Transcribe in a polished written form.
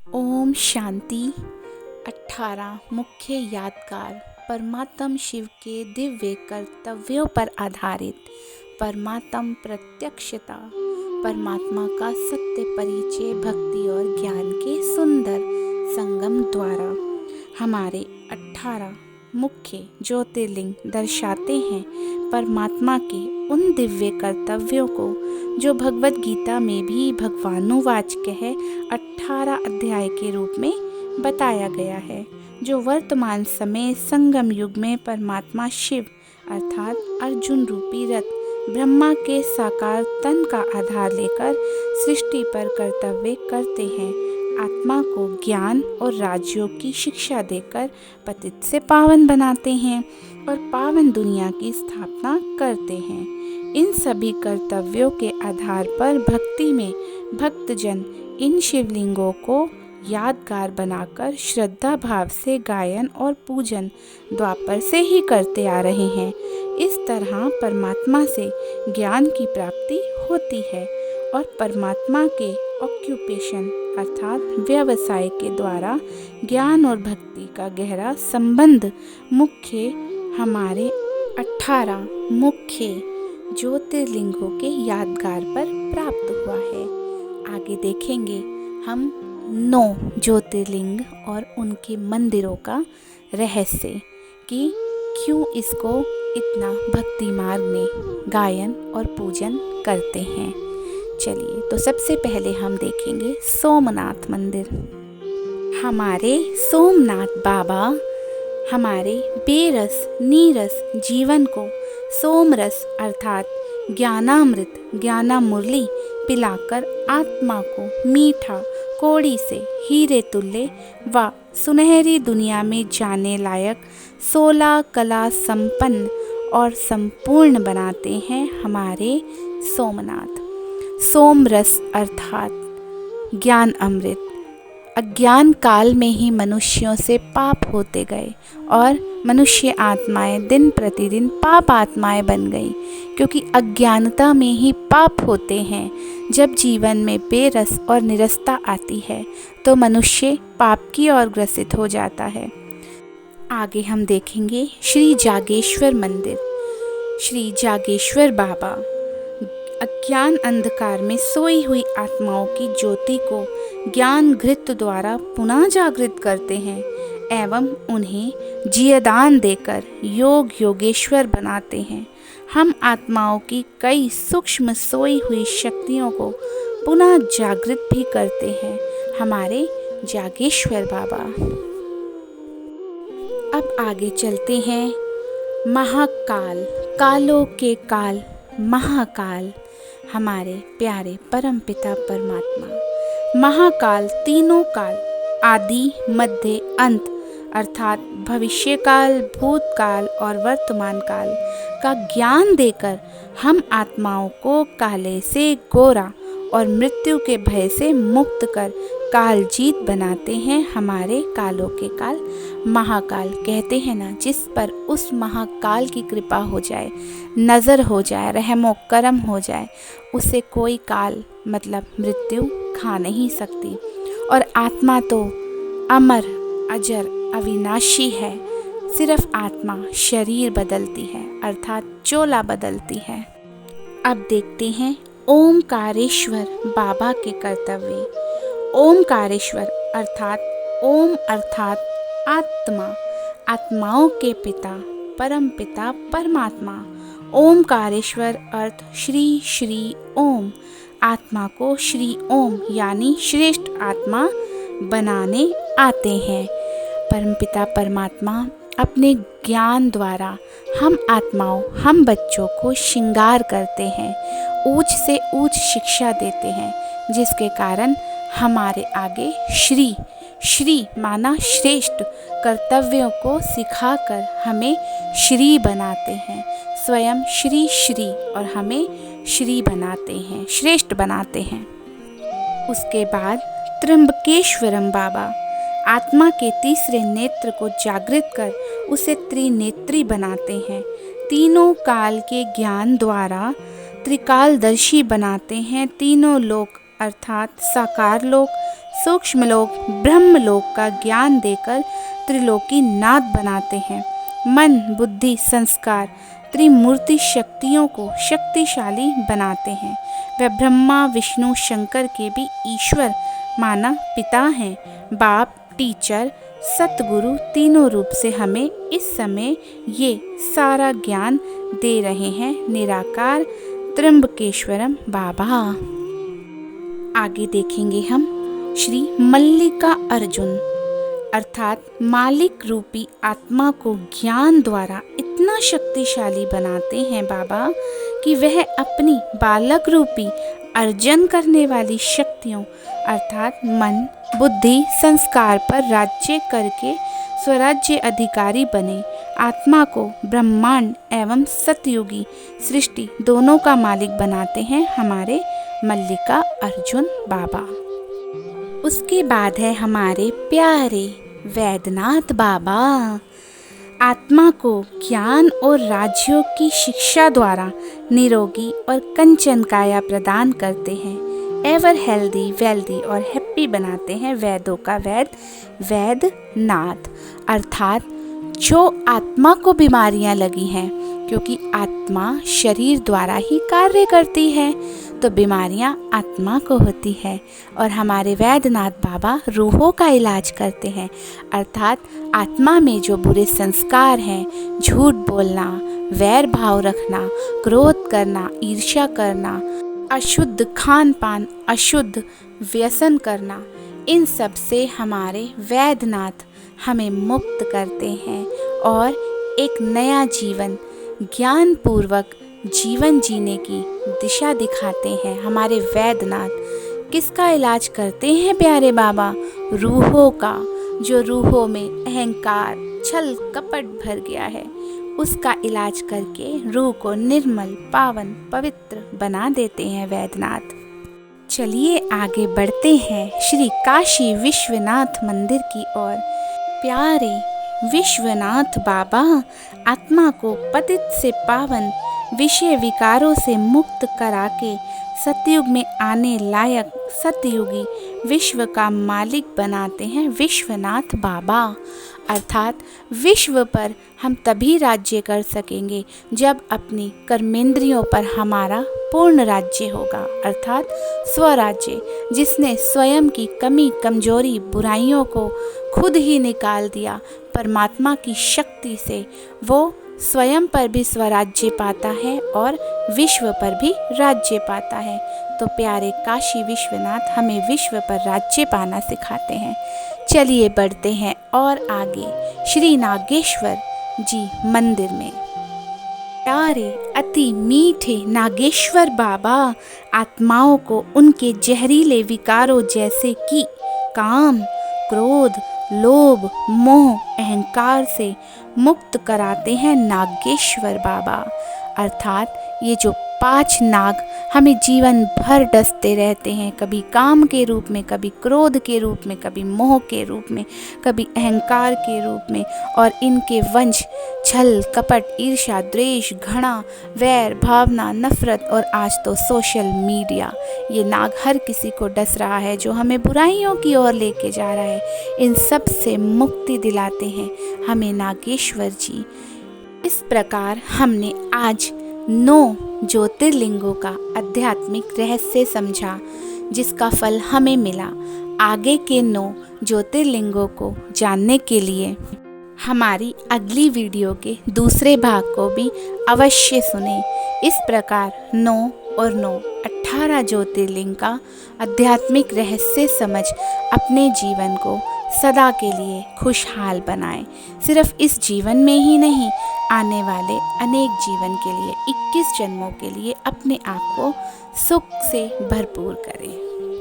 ओम शांति। 18 मुख्य यादगार परमात्म शिव के दिव्य कर्तव्यों पर आधारित परमात्म प्रत्यक्षता, परमात्मा का सत्य परिचय, भक्ति और ज्ञान के सुंदर संगम द्वारा हमारे 18 मुख्य ज्योतिर्लिंग दर्शाते हैं परमात्मा के उन दिव्य कर्तव्यों को जो भगवत गीता में भी भगवानुवाच है 18 अध्याय के रूप में बताया गया है, जो वर्तमान समय संगम युग में परमात्मा शिव अर्थात अर्जुन रूपी रथ ब्रह्मा के साकार तन का आधार लेकर सृष्टि पर कर्तव्य करते हैं। आत्मा को ज्ञान और राजयोग की शिक्षा देकर पतित से पावन बनाते हैं और पावन दुनिया की स्थापना करते हैं। इन सभी कर्तव्यों के आधार पर भक्ति में भक्तजन इन शिवलिंगों को यादगार बनाकर श्रद्धा भाव से गायन और पूजन द्वापर से ही करते आ रहे हैं। इस तरह परमात्मा से ज्ञान की प्राप्ति होती है और परमात्मा के ऑक्यूपेशन अर्थात व्यवसाय के द्वारा ज्ञान और भक्ति का गहरा संबंध मुख्य हमारे 18 मुख्य ज्योतिर्लिंगों के यादगार पर प्राप्त हुआ है। आगे देखेंगे हम 9 ज्योतिर्लिंग और उनके मंदिरों का रहस्य कि क्यों इसको इतना भक्ति मार्ग में गायन और पूजन करते हैं। चलिए, तो सबसे पहले हम देखेंगे सोमनाथ मंदिर। हमारे सोमनाथ बाबा हमारे बेरस नीरस जीवन को सोमरस अर्थात ज्ञानामृत ज्ञाना मुरली पिलाकर आत्मा को मीठा कोड़ी से हीरे तुल्य व सुनहरी दुनिया में जाने लायक 16 कला संपन्न और संपूर्ण बनाते हैं हमारे सोमनाथ। सोमरस अर्थात ज्ञान अमृत। अज्ञान काल में ही मनुष्यों से पाप होते गए और मनुष्य आत्माएं दिन प्रतिदिन पाप आत्माएं बन गई, क्योंकि अज्ञानता में ही पाप होते हैं। जब जीवन में बेरस और निरसता आती है तो मनुष्य पाप की ओर ग्रसित हो जाता है। आगे हम देखेंगे श्री जागेश्वर मंदिर। श्री जागेश्वर बाबा अज्ञान अंधकार में सोई हुई आत्माओं की ज्योति को ज्ञान घृत द्वारा पुनः जागृत करते हैं एवं उन्हें जियदान देकर योग योगेश्वर बनाते हैं। हम आत्माओं की कई सूक्ष्म सोई हुई शक्तियों को पुनः जागृत भी करते हैं हमारे जागेश्वर बाबा। अब आगे चलते हैं महाकाल, कालों के काल महाकाल हमारे प्यारे परमपिता परमात्मा। महाकाल तीनों काल आदि मध्य अंत अर्थात भविष्य काल, भूतकाल और वर्तमान काल का ज्ञान देकर हम आत्माओं को काले से गोरा और मृत्यु के भय से मुक्त कर कालजीत बनाते हैं हमारे कालों के काल महाकाल। कहते हैं ना, जिस पर उस महाकाल की कृपा हो जाए, नज़र हो जाए, रहमो करम हो जाए, उसे कोई काल मतलब मृत्यु खा नहीं सकती। और आत्मा तो अमर अजर अविनाशी है, सिर्फ आत्मा शरीर बदलती है अर्थात चोला बदलती है। अब देखते हैं ओमकारेश्वर बाबा के कर्तव्य। ओमकारेश्वर अर्थात ओम अर्थात आत्मा, आत्माओं के पिता, परम पिता परमात्मा। ओमकारेश्वर अर्थ श्री श्री ओम, आत्मा को श्री ओम यानी श्रेष्ठ आत्मा बनाने आते हैं। परमपिता परमात्मा अपने ज्ञान द्वारा हम आत्माओं, हम बच्चों को श्रृंगार करते हैं, ऊंच से ऊंच शिक्षा देते हैं, जिसके कारण हमारे आगे श्री श्री माना श्रेष्ठ कर्तव्यों को सिखाकर हमें श्री बनाते हैं। स्वयं श्री श्री और हमें श्री बनाते हैं, श्रेष्ठ बनाते हैं। उसके बाद त्र्यंबकेश्वरम बाबा आत्मा के तीसरे नेत्र को जागृत कर उसे त्रिनेत्री बनाते हैं। तीनों काल के ज्ञान द्वारा त्रिकालदर्शी बनाते हैं। तीनों लोक अर्थात साकार लोक, सूक्ष्मलोक ब्रह्मलोक का ज्ञान देकर त्रिलोकी नाथ बनाते हैं। मन, बुद्धि, संस्कार त्रिमूर्ति शक्तियों को शक्तिशाली बनाते हैं। वह ब्रह्मा, विष्णु, शंकर के भी ईश्वर माना पिता हैं। बाप, टीचर, सतगुरु तीनों रूप से हमें इस समय ये सारा ज्ञान दे रहे हैं निराकार त्र्यंबकेश्वरम बाबा। आगे देखेंगे हम श्री मल्लिका अर्जुन अर्थात मालिक रूपी आत्मा को ज्ञान द्वारा इतना शक्तिशाली बनाते हैं बाबा कि वह अपनी बालक रूपी अर्जन करने वाली शक्तियों अर्थात मन, बुद्धि, संस्कार पर राज्य करके स्वराज्य अधिकारी बने। आत्मा को ब्रह्मांड एवं सतयुगी सृष्टि दोनों का मालिक बनाते हैं हमारे मल्लिका अर्जुन बाबा। उसके बाद है हमारे प्यारे वैद्यनाथ बाबा। आत्मा को ज्ञान और राज्यों की शिक्षा द्वारा निरोगी और कंचन काया प्रदान करते हैं। एवर हेल्दी, वेल्दी और हैप्पी बनाते हैं वेदों का वैद्यनाथ अर्थात जो आत्मा को बीमारियां लगी हैं, क्योंकि आत्मा शरीर द्वारा ही कार्य करती है तो बीमारियां आत्मा को होती है। और हमारे वैद्यनाथ बाबा रूहों का इलाज करते हैं अर्थात आत्मा में जो बुरे संस्कार हैं, झूठ बोलना, वैर भाव रखना, क्रोध करना, ईर्ष्या करना, अशुद्ध खान पान, अशुद्ध व्यसन करना, इन सब से हमारे वैद्यनाथ हमें मुक्त करते हैं और एक नया जीवन ज्ञान पूर्वक जीवन जीने की दिशा दिखाते हैं। हमारे वैद्यनाथ किसका इलाज करते हैं प्यारे बाबा? रूहों का। जो रूहों में अहंकार, छल, कपट भर गया है उसका इलाज करके रूह को निर्मल, पावन, पवित्र बना देते हैं वैद्यनाथ। चलिए आगे बढ़ते हैं श्री काशी विश्वनाथ मंदिर की ओर। प्यारे विश्वनाथ बाबा आत्मा को पतित से पावन विषय विकारों से मुक्त करा के सतयुग में आने लायक सतयुगी विश्व का मालिक बनाते हैं विश्वनाथ बाबा। अर्थात विश्व पर हम तभी राज्य कर सकेंगे जब अपनी कर्मेंद्रियों पर हमारा पूर्ण राज्य होगा अर्थात स्वराज्य, जिसने स्वयं की कमी, कमजोरी, बुराइयों को खुद ही निकाल दिया। परमात्मा की शक्ति से वो स्वयं पर भी स्वराज्य पाता है और विश्व पर भी राज्य पाता है। तो प्यारे काशी विश्वनाथ हमें विश्व पर राज्य पाना सिखाते हैं। चलिए बढ़ते हैं और आगे श्री नागेश्वर जी मंदिर में। प्यारे अति मीठे नागेश्वर बाबा आत्माओं को उनके जहरीले विकारों जैसे कि काम, क्रोध, लोभ, मोह, अहंकार से मुक्त कराते हैं नागेश्वर बाबा। अर्थात ये जो 5 नाग हमें जीवन भर डसते रहते हैं, कभी काम के रूप में, कभी क्रोध के रूप में, कभी मोह के रूप में, कभी अहंकार के रूप में, और इनके वंश छल, कपट, ईर्ष्या, द्वेष, घृणा, वैर, भावना, नफरत और आज तो सोशल मीडिया, ये नाग हर किसी को डस रहा है जो हमें बुराइयों की ओर लेके जा रहा है। इन सब से मुक्ति दिलाते हैं हमें नागेश्वर जी। इस प्रकार हमने आज 9 ज्योतिर्लिंगों का आध्यात्मिक रहस्य समझा जिसका फल हमें मिला। आगे के 9 ज्योतिर्लिंगों को जानने के लिए हमारी अगली वीडियो के दूसरे भाग को भी अवश्य सुनें। इस प्रकार 9 और 9 18 ज्योतिर्लिंग का आध्यात्मिक रहस्य समझ अपने जीवन को सदा के लिए खुशहाल बनाएं। सिर्फ इस जीवन में ही नहीं, आने वाले अनेक जीवन के लिए, 21 जन्मों के लिए अपने आप को सुख से भरपूर करें।